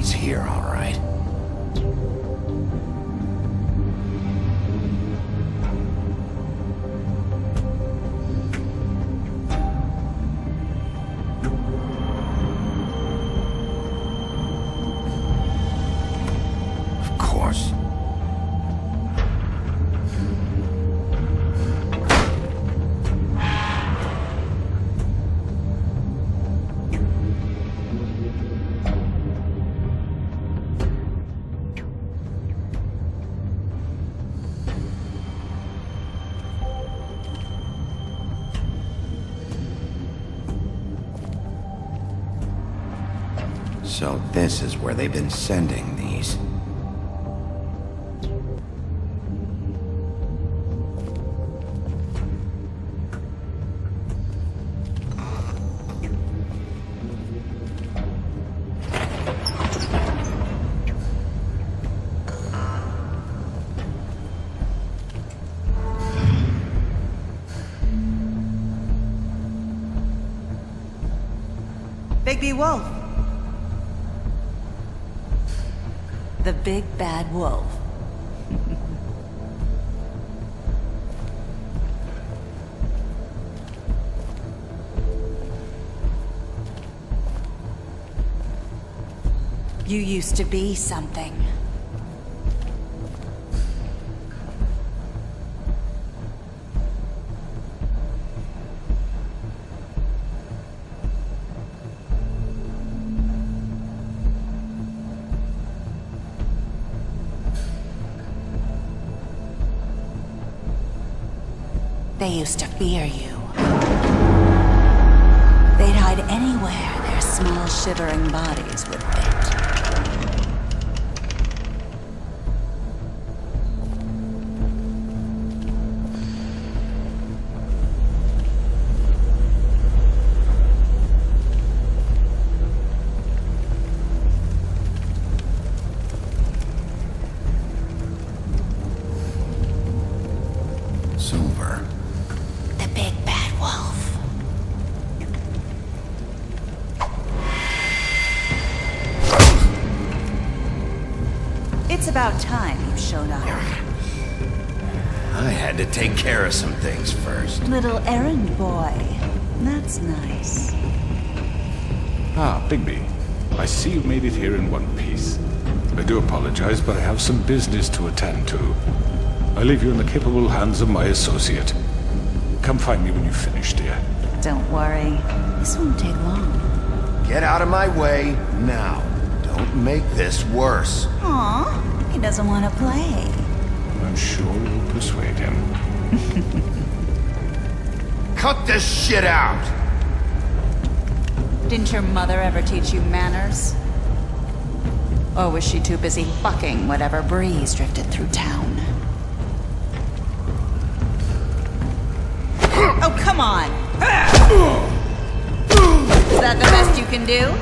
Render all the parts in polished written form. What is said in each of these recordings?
Here, all right. Of course. So this is where they've been sending these. Bigby Wolf. The big bad wolf. You used to be something. They used to fear you. They'd hide anywhere their small, shivering bodies would fit. Silver. The big bad wolf. It's about time you showed up. I had to take care of some things first. Little errand boy. That's nice. Ah, Bigby. I see you made it here in one piece. I do apologize, but I have some business to attend to. I leave you in the capable hands of my associate. Come find me when you've finished, dear. Don't worry. This won't take long. Get out of my way now. Don't make this worse. Aw, he doesn't want to play. I'm sure you'll persuade him. Cut this shit out! Didn't your mother ever teach you manners? Or was she too busy fucking whatever breeze drifted through town? Oh, come on! Is that the best you can do?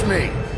me!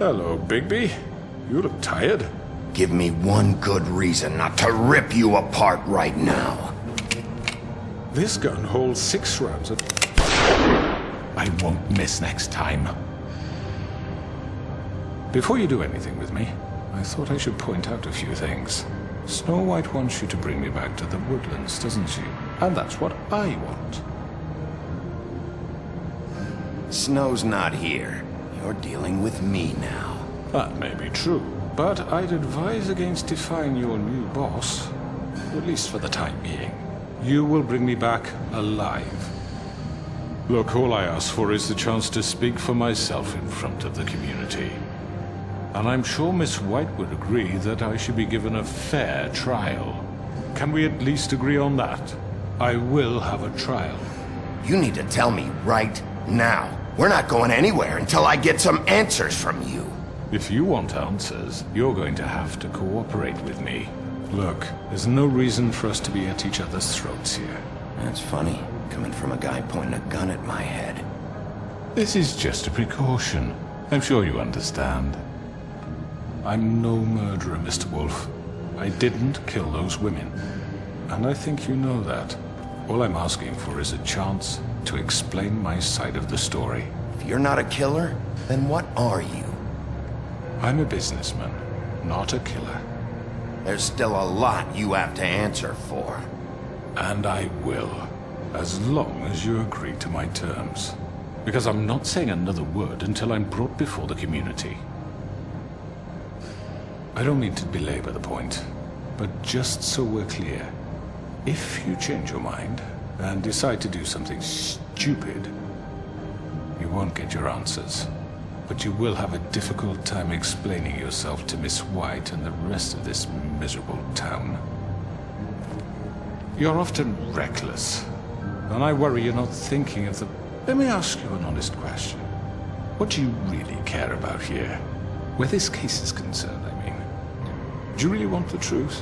Hello, Bigby. You look tired. Give me one good reason not to rip you apart right now. This gun holds 6 rounds of... I won't miss next time. Before you do anything with me, I thought I should point out a few things. Snow White wants you to bring me back to the woodlands, doesn't she? And that's what I want. Snow's not here. You're dealing with me now. That may be true, but I'd advise against defying your new boss, at least for the time being. You will bring me back alive. Look, all I ask for is the chance to speak for myself in front of the community. And I'm sure Miss White would agree that I should be given a fair trial. Can we at least agree on that? I will have a trial. You need to tell me right now. We're not going anywhere until I get some answers from you. If you want answers, you're going to have to cooperate with me. Look, there's no reason for us to be at each other's throats here. That's funny, coming from a guy pointing a gun at my head. This is just a precaution. I'm sure you understand. I'm no murderer, Mr. Wolf. I didn't kill those women. And I think you know that. All I'm asking for is a chance to explain my side of the story. If you're not a killer, then what are you? I'm a businessman, not a killer. There's still a lot you have to answer for. And I will, as long as you agree to my terms. Because I'm not saying another word until I'm brought before the community. I don't mean to belabor the point, but just so we're clear, if you change your mind and decide to do something stupid, you won't get your answers. But you will have a difficult time explaining yourself to Miss White and the rest of this miserable town. You're often reckless, and I worry you're not thinking of the... Let me ask you an honest question. What do you really care about here? Where this case is concerned, I mean. Do you really want the truth?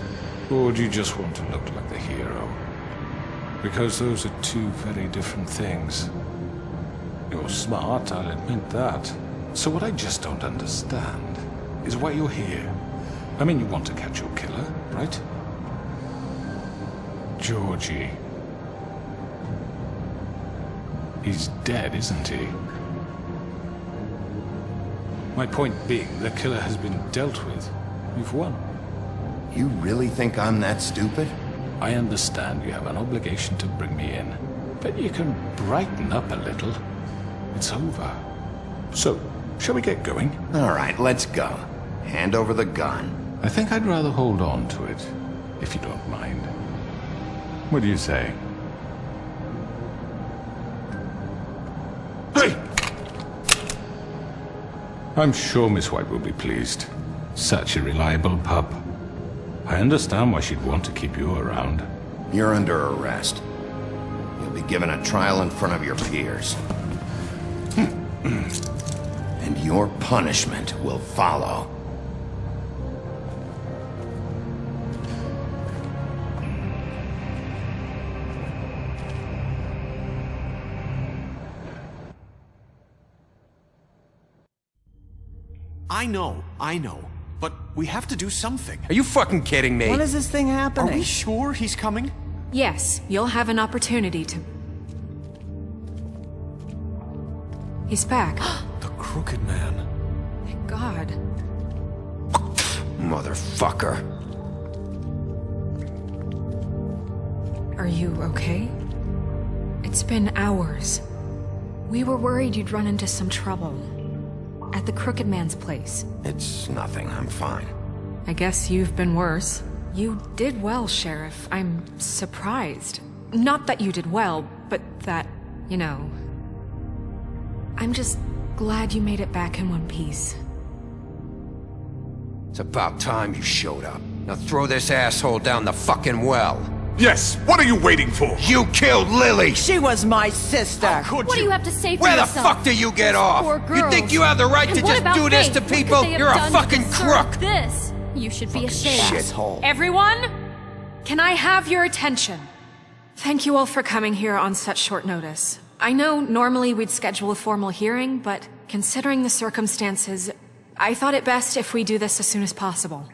Or do you just want to look like the hero? Because those are two very different things. You're smart, I'll admit that. So what I just don't understand is why you're here. I mean, you want to catch your killer, right? Georgie. He's dead, isn't he? My point being, the killer has been dealt with. You've won. You really think I'm that stupid? I understand you have an obligation to bring me in, but you can brighten up a little. It's over. So, shall we get going? All right, let's go. Hand over the gun. I think I'd rather hold on to it, if you don't mind. What do you say? Hey! I'm sure Miss White will be pleased. Such a reliable pup. I understand why she'd want to keep you around. You're under arrest. You'll be given a trial in front of your peers. And your punishment will follow. I know. But we have to do something. Are you fucking kidding me? When is this thing Are happening? we sure he's coming? Yes, you'll have an opportunity to... He's back. The Crooked Man. Thank God. Motherfucker. Are you okay? It's been hours. We were worried you'd run into some trouble. At the Crooked Man's place. It's nothing. I'm fine. I guess you've been worse. You did well, Sheriff. I'm surprised. Not that you did well, but that, you know... I'm just glad you made it back in one piece. It's about time you showed up. Now throw this asshole down the fucking well. Yes, what are you waiting for? You killed Lily! She was my sister. Could What do you? you have to say for Where the yourself? fuck do you get off? Poor You girls. think you have the right And to what just about do this Faith? to What could people? they have You're a done to fucking deserve crook! This. You should be ashamed. Shithole. Everyone, can I have your attention? Thank you all for coming here on such short notice. I know normally we'd schedule a formal hearing, but considering the circumstances, I thought it best if we do this as soon as possible.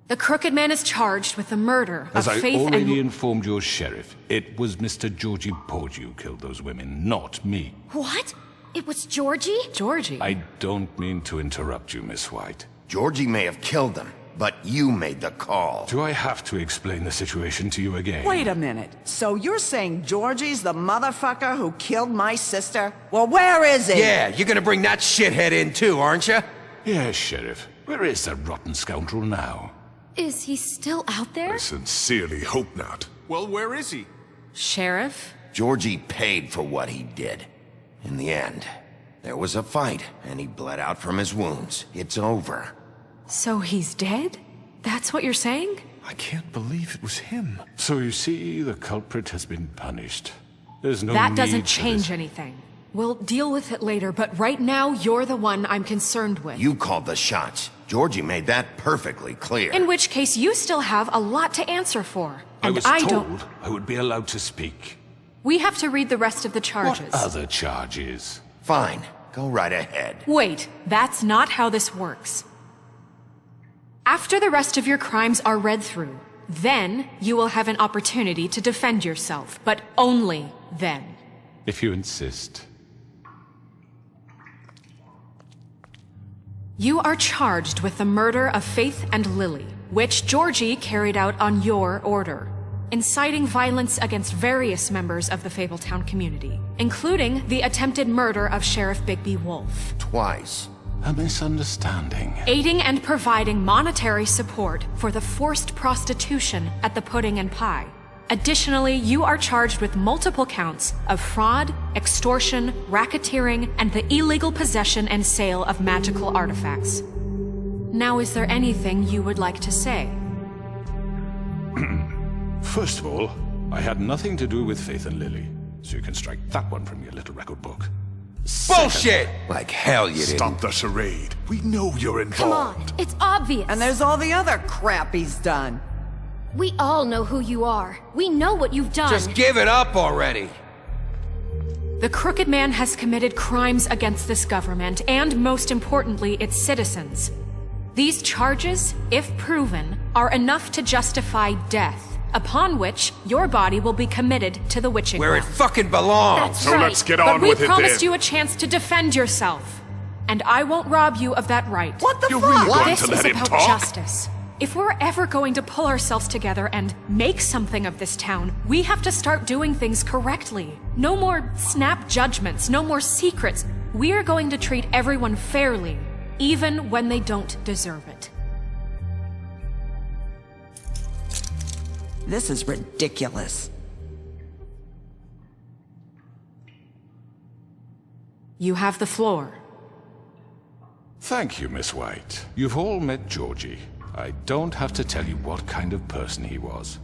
The Crooked Man is charged with the murder of As I Faith already and... informed your sheriff, it was Mr. Georgie Porgy who killed those women, not me. What? It was Georgie? Georgie? I don't mean to interrupt you, Miss White. Georgie may have killed them, but you made the call. Do I have to explain the situation to you again? Wait a minute. So you're saying Georgie's the motherfucker who killed my sister? Well, where is he? Yeah, you're gonna bring that shithead in too, aren't you? Yes, Sheriff. Where is that rotten scoundrel now? Is he still out there? I sincerely hope not. Well, where is he? Sheriff? Georgie paid for what he did. In the end, there was a fight, and he bled out from his wounds. It's over. So he's dead? That's what you're saying? I can't believe it was him. So you see, the culprit has been punished. There's no That need doesn't for change this. anything. We'll deal with it later, but right now, you're the one I'm concerned with. You called the shots. Georgie made that perfectly clear. In which case, you still have a lot to answer for. I And was don't... told I would be allowed to speak. We have to read the rest of the charges. What other charges? Fine, go right ahead. Wait, that's not how this works. After the rest of your crimes are read through, then you will have an opportunity to defend yourself, but only then. If you insist. You are charged with the murder of Faith and Lily, which Georgie carried out on your order, inciting violence against various members of the Fabletown community, including the attempted murder of Sheriff Bigby Wolf. Twice. A misunderstanding. Aiding and providing monetary support for the forced prostitution at the Pudding and Pie. Additionally, you are charged with multiple counts of fraud, extortion, racketeering, and the illegal possession and sale of magical artifacts. Now, is there anything you would like to say? First of all, I had nothing to do with Faith and Lily, so you can strike that one from your little record book. Bullshit! Like hell you didn't. Stop the charade. We know you're involved. Come on, it's obvious. And there's all the other crap he's done. We all know who you are. We know what you've done. Just give it up already. The Crooked Man has committed crimes against this government and, most importantly, its citizens. These charges, if proven, are enough to justify death, upon which your body will be committed to the witching Where it well. fucking belongs. That's So right. let's get But on we with it promised then. you a chance to defend yourself, and I won't rob you of that right. What the You're fuck? really going This to is let him about talk? justice. If we're ever going to pull ourselves together and make something of this town, we have to start doing things correctly. No more snap judgments, no more secrets. We are going to treat everyone fairly, even when they don't deserve it. This is ridiculous. You have the floor. Thank you, Miss White. You've all met Georgie. I don't have to tell you what kind of person he was.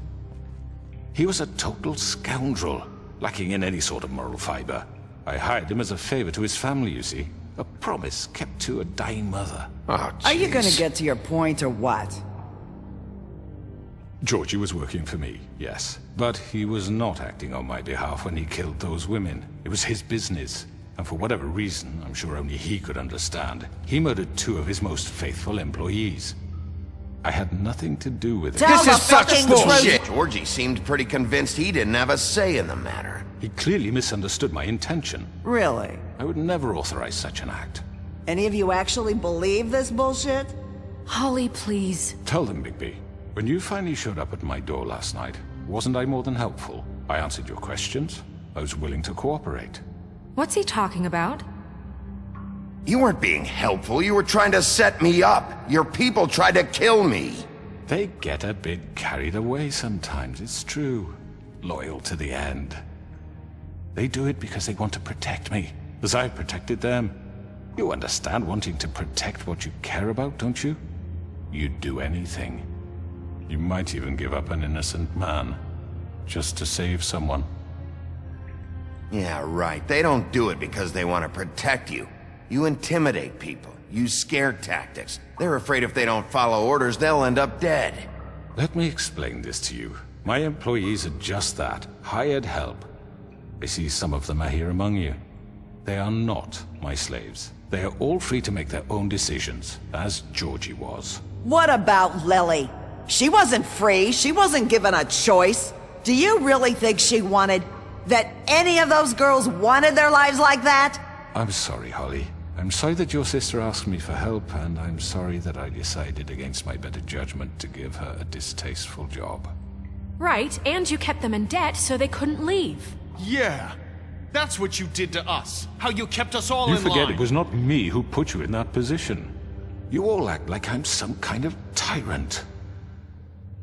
He was a total scoundrel, lacking in any sort of moral fiber. I hired him as a favor to his family, you see. A promise kept to a dying mother. Oh, Are you gonna jeez. get to your point or what? Georgie was working for me, yes. But he was not acting on my behalf when he killed those women. It was his business. And for whatever reason, I'm sure only he could understand, he murdered 2 of his most faithful employees. I had nothing to do with it. Tell This the is such fucking bullshit. Georgie seemed pretty convinced he didn't have a say in the matter. He clearly misunderstood my intention. Really? I would never authorize such an act. Any of you actually believe this bullshit? Holly, please. Tell them, Bigby. When you finally showed up at my door last night, wasn't I more than helpful? I answered your questions. I was willing to cooperate. What's he talking about? You weren't being helpful. You were trying to set me up. Your people tried to kill me. They get a bit carried away sometimes, it's true. Loyal to the end. They do it because they want to protect me, as I protected them. You understand wanting to protect what you care about, don't you? You'd do anything. You might even give up an innocent man, just to save someone. Yeah, right. They don't do it because they want to protect you. You intimidate people, use scare tactics. They're afraid if they don't follow orders, they'll end up dead. Let me explain this to you. My employees are just that, hired help. I see some of them are here among you. They are not my slaves. They are all free to make their own decisions, as Georgie was. What about Lily? She wasn't free. She wasn't given a choice. Do you really think she wanted... that any of those girls wanted their lives like that? I'm sorry, Holly. I'm sorry that your sister asked me for help, and I'm sorry that I decided against my better judgment to give her a distasteful job. Right, and you kept them in debt so they couldn't leave. Yeah. That's what you did to us. How you kept us all You in line. forget it was not me who put you in that position. You all act like I'm some kind of tyrant.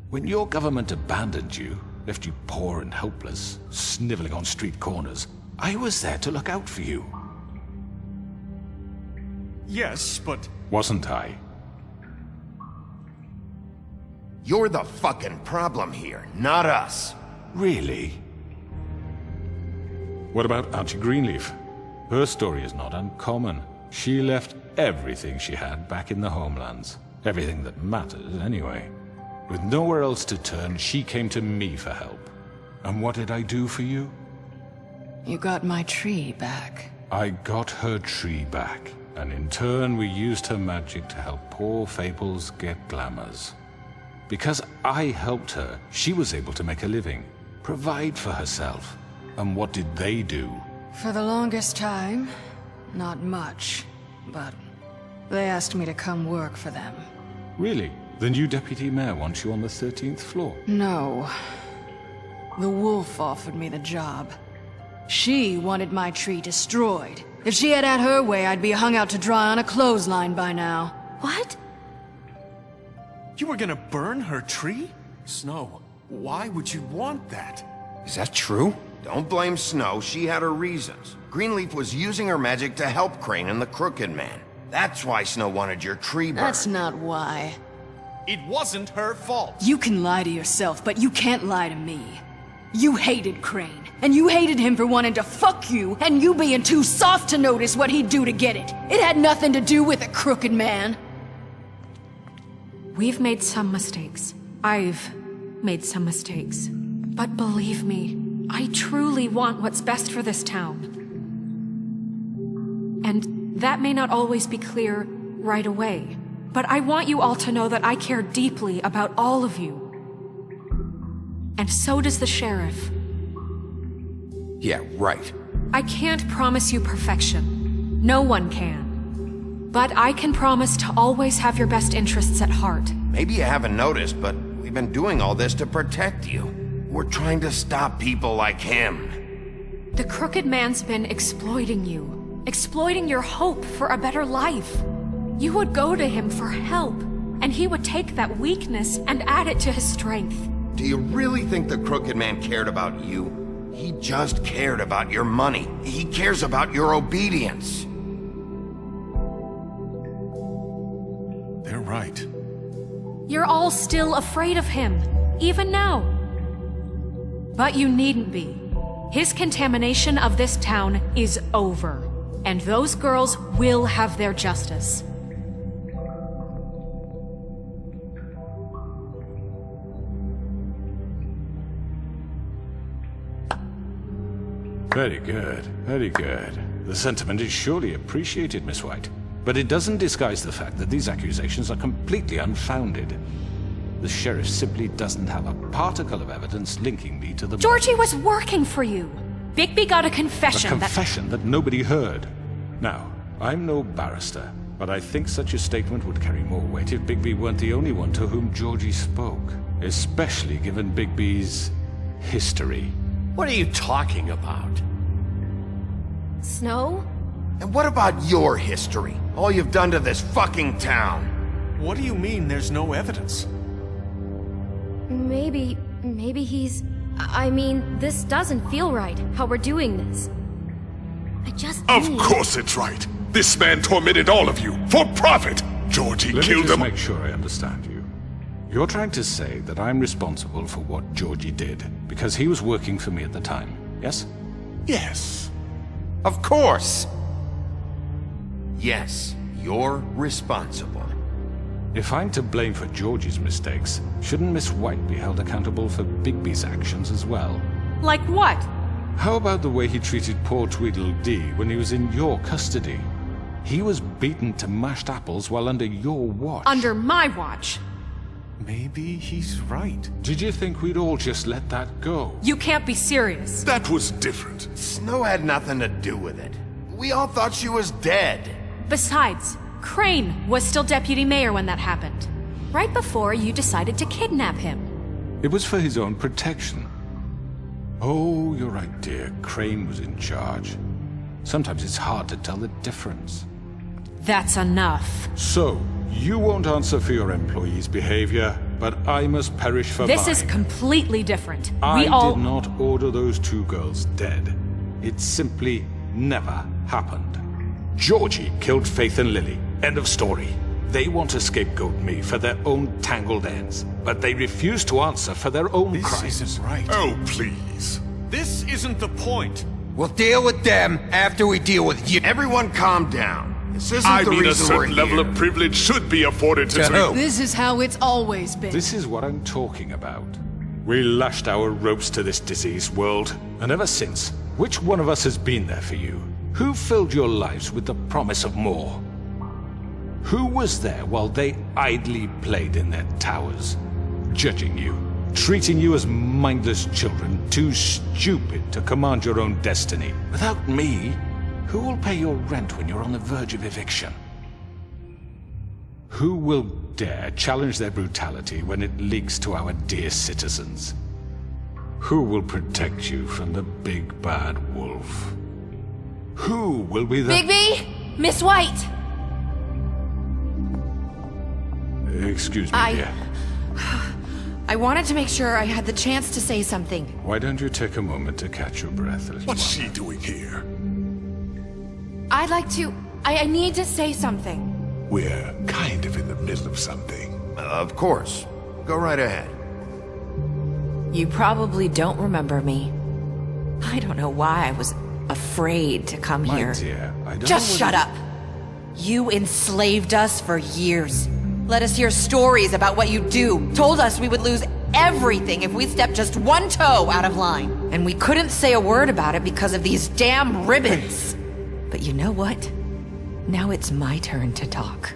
When your government abandoned you, left you poor and helpless, sniveling on street corners, I was there to look out for you. Yes, but... Wasn't I? You're the fucking problem here, not us. Really? What about Auntie Greenleaf? Her story is not uncommon. She left everything she had back in the homelands. Everything that mattered, anyway. With nowhere else to turn, she came to me for help. And what did I do for you? You got my tree back. I got her tree back, and in turn we used her magic to help poor Fables get glamours. Because I helped her, she was able to make a living, provide for herself. And what did they do? For the longest time, not much. But they asked me to come work for them. Really? The new deputy mayor wants you on the 13th floor? No. The wolf offered me the job. She wanted my tree destroyed. If she had her way, I'd be hung out to dry on a clothesline by now. What? You were gonna burn her tree? Snow, why would you want that? Is that true? Don't blame Snow, she had her reasons. Greenleaf was using her magic to help Crane and the Crooked Man. That's why Snow wanted your tree burned. That's not why. It wasn't her fault. You can lie to yourself, but you can't lie to me. You hated Crane, and you hated him for wanting to fuck you, and you being too soft to notice what he'd do to get it. It had nothing to do with the Crooked Man. We've made some mistakes. I've made some mistakes. But believe me, I truly want what's best for this town. And that may not always be clear right away. But I want you all to know that I care deeply about all of you. And so does the sheriff. Yeah, right. I can't promise you perfection. No one can. But I can promise to always have your best interests at heart. Maybe you haven't noticed, but we've been doing all this to protect you. We're trying to stop people like him. The Crooked Man's been exploiting you. Exploiting your hope for a better life. You would go to him for help, and he would take that weakness and add it to his strength. Do you really think the Crooked Man cared about you? He just cared about your money. He cares about your obedience. They're right. You're all still afraid of him, even now. But you needn't be. His contamination of this town is over, and those girls will have their justice. Very good, very good. The sentiment is surely appreciated, Miss White. But it doesn't disguise the fact that these accusations are completely unfounded. The sheriff simply doesn't have a particle of evidence linking me to the... Georgie was working for you. Bigby got a confession A confession that nobody heard. Now, I'm no barrister, but I think such a statement would carry more weight if Bigby weren't the only one to whom Georgie spoke. Especially given Bigby's history. What are you talking about? Snow? And what about your history? All you've done to this fucking town? What do you mean there's no evidence? Maybe he's... I mean, this doesn't feel right, how we're doing this. I just Of need... course it's right. This man tormented all of you for profit. Georgie Let me killed just them. make sure I understand you. You're trying to say that I'm responsible for what Georgie did because he was working for me at the time, yes? Yes. Of course! Yes, you're responsible. If I'm to blame for Georgie's mistakes, shouldn't Miss White be held accountable for Bigby's actions as well? Like what? How about the way he treated poor Tweedledee when he was in your custody? He was beaten to mashed apples while under your watch. Under my watch. Maybe he's right. Did you think we'd all just let that go? You can't be serious. That was different. Snow had nothing to do with it. We all thought she was dead. Besides, Crane was still deputy mayor when that happened. Right before you decided to kidnap him. It was for his own protection. Oh, you're right, dear. Crane was in charge. Sometimes it's hard to tell the difference. That's enough. So, you won't answer for your employees' behavior, but I must perish for This mine. is completely different. I We all... did not order those 2 girls dead. It simply never happened. Georgie killed Faith and Lily. End of story. They want to scapegoat me for their own tangled ends, but they refuse to answer for their own This crimes. isn't right. Oh, please. This isn't the point. We'll deal with them after we deal with you. Everyone calm down. This isn't I the mean, a reason we're certain level here. of privilege should be afforded to... To who? This is how it's always been. This is what I'm talking about. We lashed our ropes to this diseased world, and ever since, which one of us has been there for you? Who filled your lives with the promise of more? Who was there while they idly played in their towers, judging you, treating you as mindless children, too stupid to command your own destiny? Without me, who will pay your rent when you're on the verge of eviction? Who will dare challenge their brutality when it leaks to our dear citizens? Who will protect you from the big bad wolf? Who will be the... Bigby? Miss White! Excuse me, dear. I wanted to make sure I had the chance to say something. Why don't you take a moment to catch your breath, little What's one? she doing here? I'd like to... I need to say something. We're kind of in the middle of something. Of course. Go right ahead. You probably don't remember me. I don't know why I was afraid to come My here. dear, I don't Just know shut up! You enslaved us for years. Let us hear stories about what you do. Told us we would lose everything if we stepped just one toe out of line. And we couldn't say a word about it because of these damn ribbons. But you know what? Now it's my turn to talk.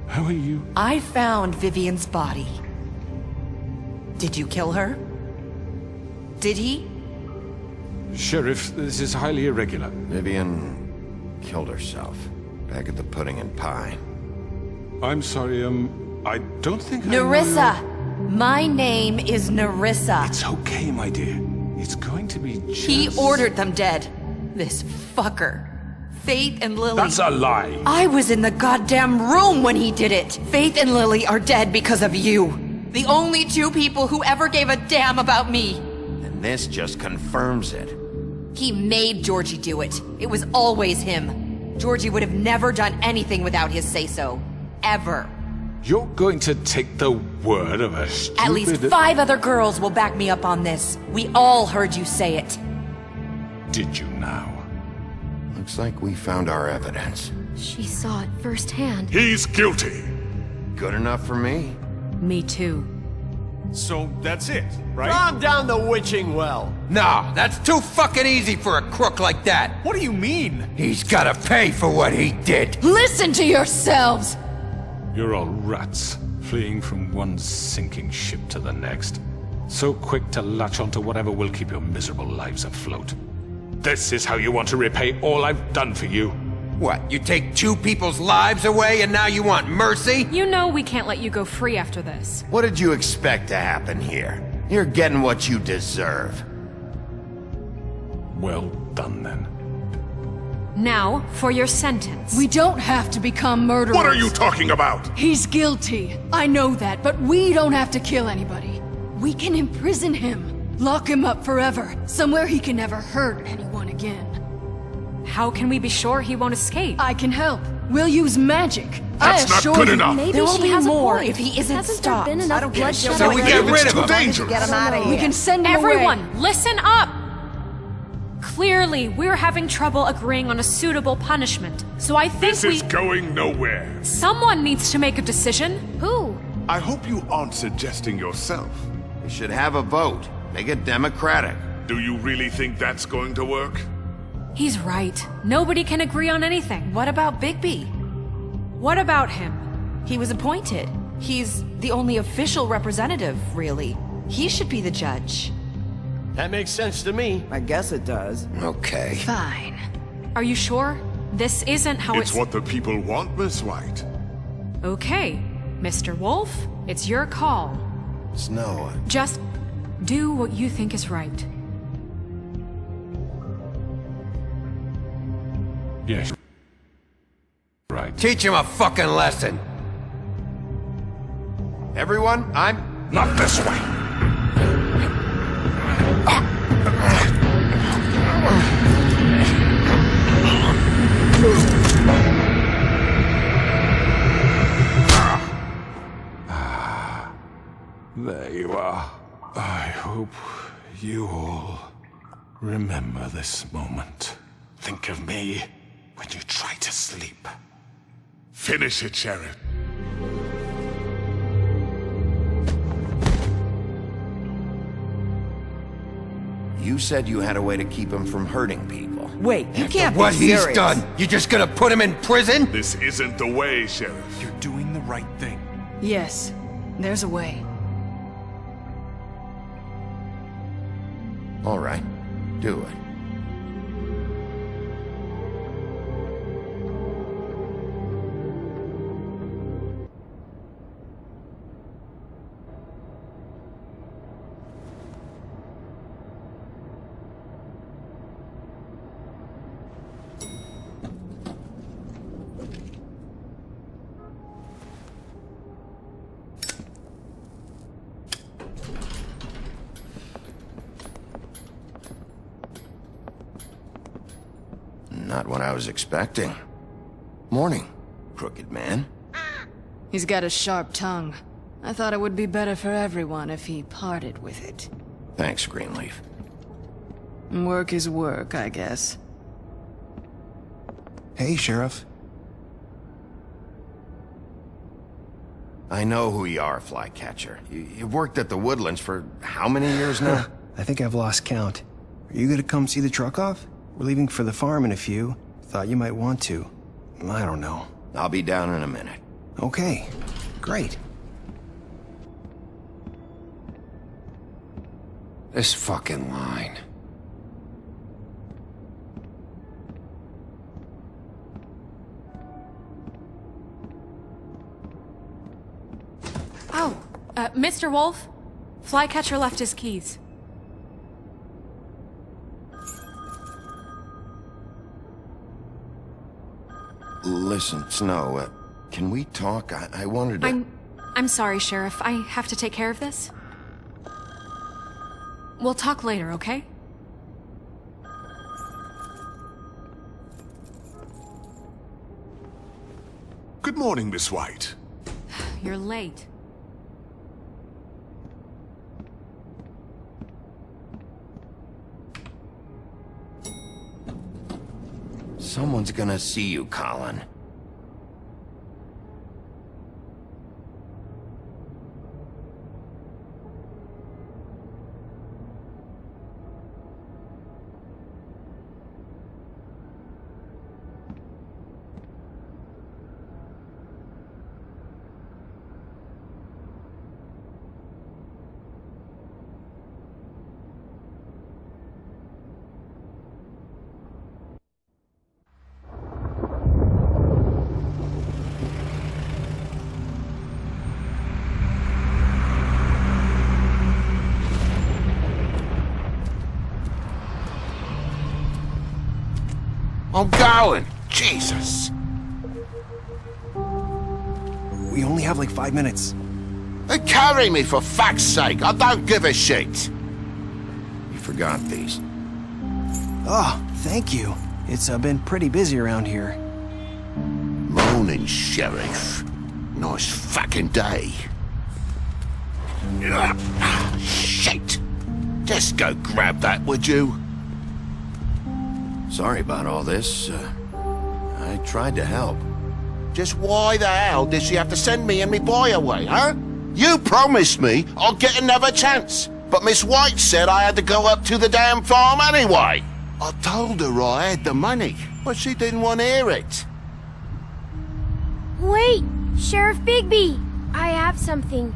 How are you? I found Vivian's body. Did you kill her? Did he? Sheriff, this is highly irregular. Vivian killed herself. Back at the Pudding and Pie. I'm sorry, I don't think I know Nerissa! My name is Nerissa. It's okay, my dear. It's going to be just... He ordered them dead. This fucker. Faith and Lily. That's a lie! I was in the goddamn room when he did it. Faith and Lily are dead because of you. The only 2 people who ever gave a damn about me. And this just confirms it. He made Georgie do it. It was always him. Georgie would have never done anything without his say-so. Ever. You're going to take the word of a stupid... At least 5 other girls will back me up on this. We all heard you say it. Did you now? Looks like we found our evidence. She saw it firsthand. He's guilty. Good enough for me? Me too. So that's it, right? Calm down the witching well. Nah, that's too fucking easy for a crook like that. What do you mean? He's gotta pay for what he did. Listen to yourselves! You're all rats, fleeing from one sinking ship to the next. So quick to latch onto whatever will keep your miserable lives afloat. This is how you want to repay all I've done for you. What, you take 2 people's lives away and now you want mercy? You know we can't let you go free after this. What did you expect to happen here? You're getting what you deserve. Well done, then. Now, for your sentence. We don't have to become murderers. What are you talking about? He's guilty. I know that, but we don't have to kill anybody. We can imprison him. Lock him up forever. Somewhere he can never hurt anyone again. How can we be sure he won't escape? I can help. We'll use magic. That's I not assure good you. enough. Maybe There will she be has more a point. if he isn't Hasn't stopped. there been enough bloodshed So we already? get rid It's of too him. dangerous. Get him out of here. We can send him away. Everyone, listen up! Clearly, we're having trouble agreeing on a suitable punishment. So I think This is going nowhere. someone needs to make a decision. Who? I hope you aren't suggesting yourself. We should have a vote. Make it democratic. Do you really think that's going to work? He's right. Nobody can agree on anything. What about Bigby? What about him? He was appointed. He's the only official representative, really. He should be the judge. That makes sense to me. I guess it does. Okay. Fine. Are you sure? This isn't how It's what the people want, Miss White. Okay, Mr. Wolf, it's your call. Snow, Just do what you think is right. Yes. Right. Teach him a fucking lesson. everyone, I'm... Not this way. There you are. I hope you all remember this moment. Think of me when you try to sleep. Finish it, Sheriff. You said you had a way to keep him from hurting people. Wait, you can't What be he's serious. done, you just gonna put him in prison? This isn't the way, Sheriff. You're doing the right thing. Yes, there's a way. All right, do it. Not what I was expecting. Morning, crooked man. He's got a sharp tongue. I thought it would be better for everyone if he parted with it. Thanks, Greenleaf. Work is work, I guess. Hey, Sheriff. I know who you are, Flycatcher. You've worked at the Woodlands for how many years now? I think I've lost count. Are you gonna come see the truck off? We're leaving for the farm in a few. Thought you might want to. I don't know. I'll be down in a minute. Okay, great. This fucking line. Oh, Mr. Wolf, Flycatcher left his keys. Listen, Snow, can we talk? I wanted to... I'm sorry, Sheriff. I have to take care of this. We'll talk later, okay? Good morning, Miss White. You're late. Someone's gonna see you, Colin. I'm going! Jesus! We only have like 5 minutes. Carry me for fuck's sake! I don't give a shit! You forgot these. Oh, thank you. It's been pretty busy around here. Morning, Sheriff. Nice fucking day. Shit! Just go grab that, would you? Sorry about all this. I tried to help. Just why the hell did she have to send me and me boy away, huh? You promised me I'll get another chance, But Miss White said I had to go up to the damn farm anyway. I told her I had the money, but she didn't want to hear it. Wait, Sheriff Bigby, I have something.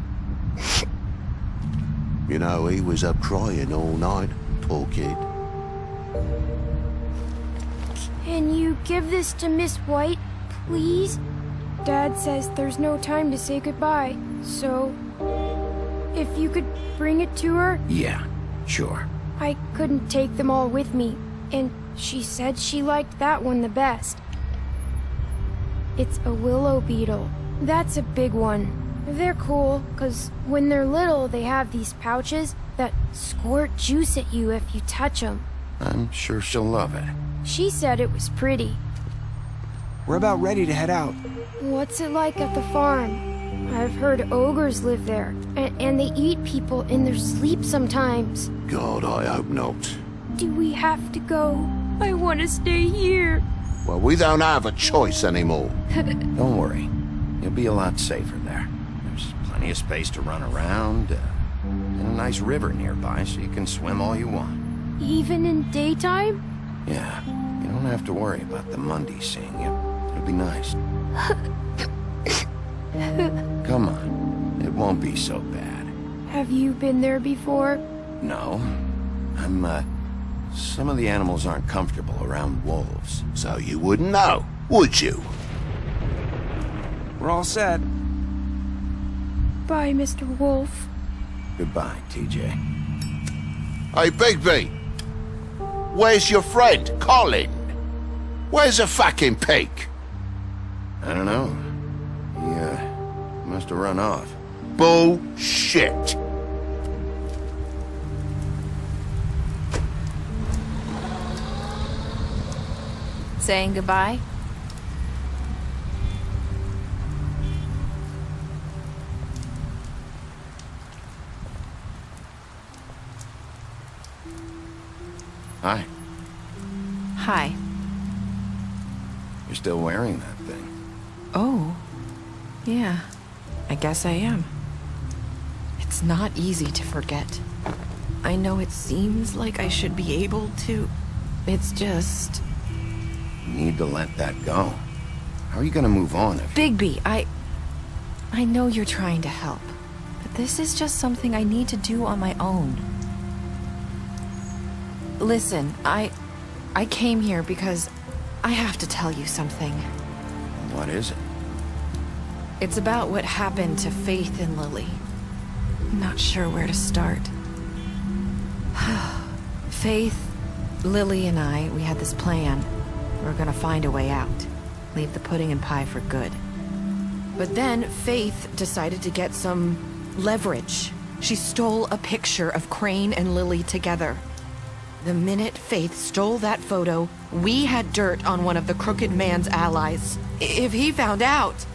You know, he was up crying all night, poor kid. Can you give this to Miss White, please? Dad says there's no time to say goodbye, so if you could bring it to her? Yeah, sure. I couldn't take them all with me, and she said she liked that one the best. It's a willow beetle. That's a big one. They're cool, 'cause when they're little, they have these pouches that squirt juice at you if you touch them. I'm sure she'll love it. She said it was pretty. We're about ready to head out. What's it like at the farm? I've heard ogres live there, and they eat people in their sleep sometimes. God, I hope not. Do we have to go? I want to stay here. Well, we don't have a choice anymore. Don't worry. You'll be a lot safer there. There's plenty of space to run around, and a nice river nearby so you can swim all you want. Even in daytime? Yeah, you don't have to worry about the Mundy seeing you. It'll be nice. Come on, it won't be so bad. Have you been there before? No. Some of the animals aren't comfortable around wolves. So you wouldn't know, would you? We're all set. Bye, Mr. Wolf. Goodbye, TJ. Hey, Bigby! Where's your friend, Colin? Where's the fucking pig? I don't know. He, must have run off. Bullshit! Saying goodbye? Hi. Hi. You're still wearing that thing. Oh. Yeah. I guess I am. It's not easy to forget. I know it seems like I should be able to. It's just... You need to let that go. How are you gonna move on if... Bigby, I know you're trying to help, but this is just something I need to do on my own. Listen, I came here because I have to tell you something. What is it? It's about what happened to Faith and Lily. I'm not sure where to start. Faith, Lily, and I, we had this plan. We were gonna find a way out. Leave the pudding and pie for good. But then Faith decided to get some leverage. She stole a picture of Crane and Lily together. The minute Faith stole that photo, we had dirt on one of the Crooked Man's allies. If he found out,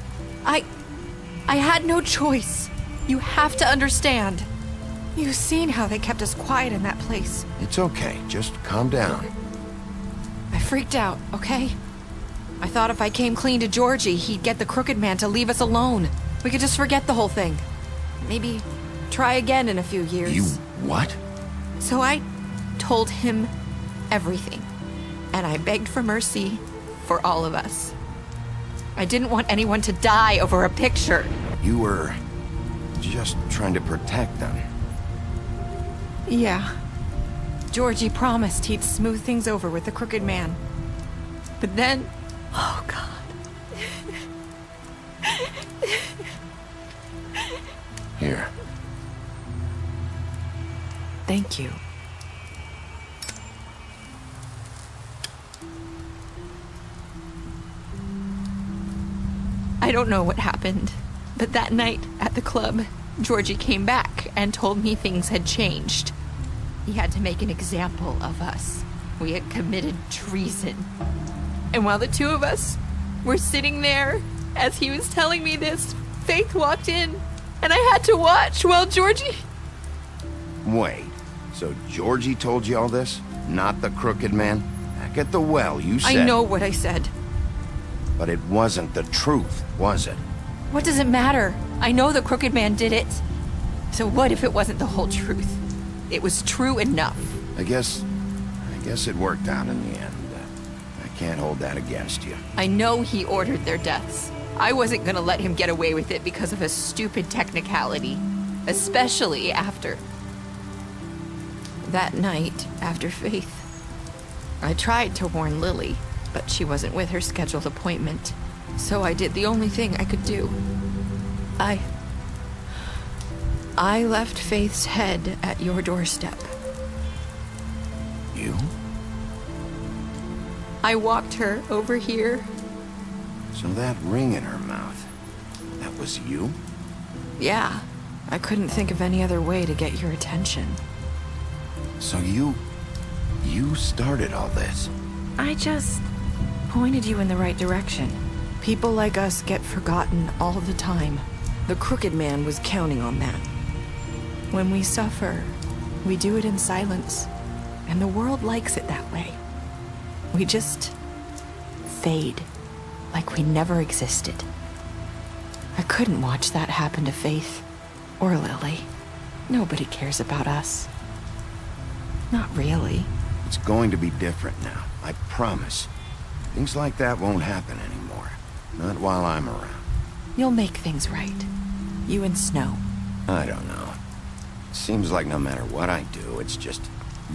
I had no choice. You have to understand. You've seen how they kept us quiet in that place. It's okay. Just calm down. I freaked out, okay? I thought if I came clean to Georgie, he'd get the Crooked Man to leave us alone. We could just forget the whole thing. Maybe try again in a few years. You what? So I told him everything. And I begged for mercy for all of us. I didn't want anyone to die over a picture. You were just trying to protect them. Yeah. Georgie promised he'd smooth things over with the Crooked Man. But then... Oh, God. Here. Thank you. I don't know what happened, but that night at the club, Georgie came back and told me things had changed. He had to make an example of us. We had committed treason. And while the two of us were sitting there, as he was telling me this, Faith walked in, and I had to watch while Georgie... Wait, so Georgie told you all this? Not the Crooked Man? Back at the well, you said... I know what I said. But it wasn't the truth, was it? What does it matter? I know the Crooked Man did it. So what if it wasn't the whole truth? It was true enough. I guess it worked out in the end. I can't hold that against you. I know he ordered their deaths. I wasn't gonna let him get away with it because of a stupid technicality. Especially after... that night, after Faith. I tried to warn Lily, but she wasn't with her scheduled appointment. So I did the only thing I could do. I left Faith's head at your doorstep. You? I walked her over here. So that ring in her mouth, that was you? Yeah. I couldn't think of any other way to get your attention. So you started all this? I just pointed you in the right direction. People like us get forgotten all the time. The Crooked Man was counting on that. When we suffer, we do it in silence, and the world likes it that way. We just fade, like we never existed. I couldn't watch that happen to Faith, or Lily. Nobody cares about us. Not really. It's going to be different now, I promise. Things like that won't happen anymore. Not while I'm around. You'll make things right. You and Snow. I don't know. It seems like no matter what I do, it's just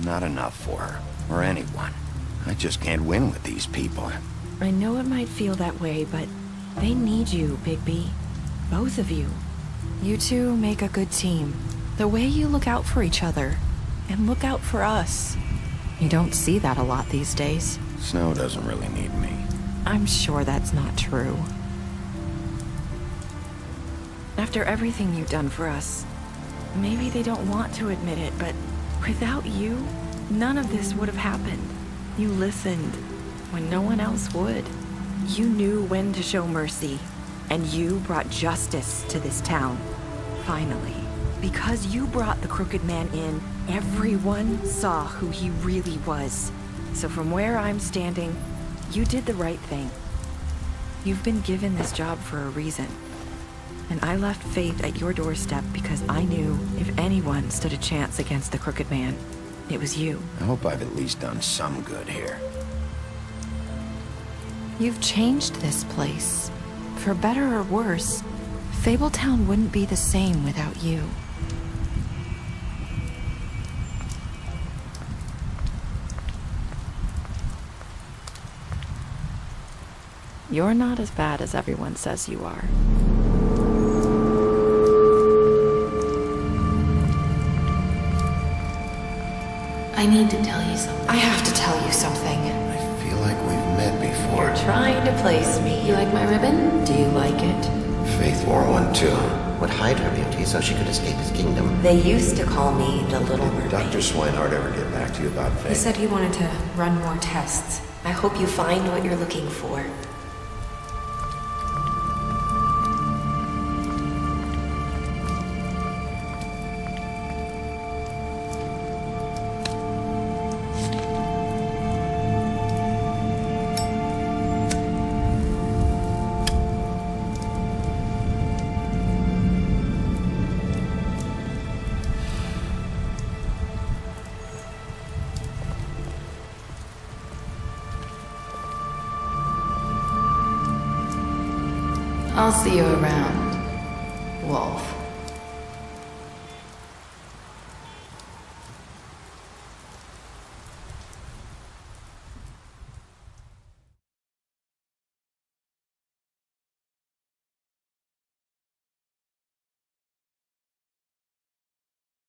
not enough for her, or anyone. I just can't win with these people. I know it might feel that way, but they need you, Bigby. Both of you. You two make a good team. The way you look out for each other, and look out for us. You don't see that a lot these days. Snow doesn't really need me. I'm sure that's not true. After everything you've done for us, maybe they don't want to admit it, but without you, none of this would have happened. You listened when no one else would. You knew when to show mercy, and you brought justice to this town. Finally. Because you brought the Crooked Man in, everyone saw who he really was. So from where I'm standing, you did the right thing. You've been given this job for a reason. And I left Faith at your doorstep because I knew if anyone stood a chance against the Crooked Man, it was you. I hope I've at least done some good here. You've changed this place. For better or worse, Fabletown wouldn't be the same without you. You're not as bad as everyone says you are. I need to tell you something. I have to tell you something. I feel like we've met before. You're trying to place me. You like my ribbon? Do you like it? Faith wore one too. Would hide her beauty so she could escape his kingdom. They used to call me the Little Mermaid. Dr. Swinehart ever get back to you about Faith? He said he wanted to run more tests. I hope you find what you're looking for. I'll see you around, Wolf.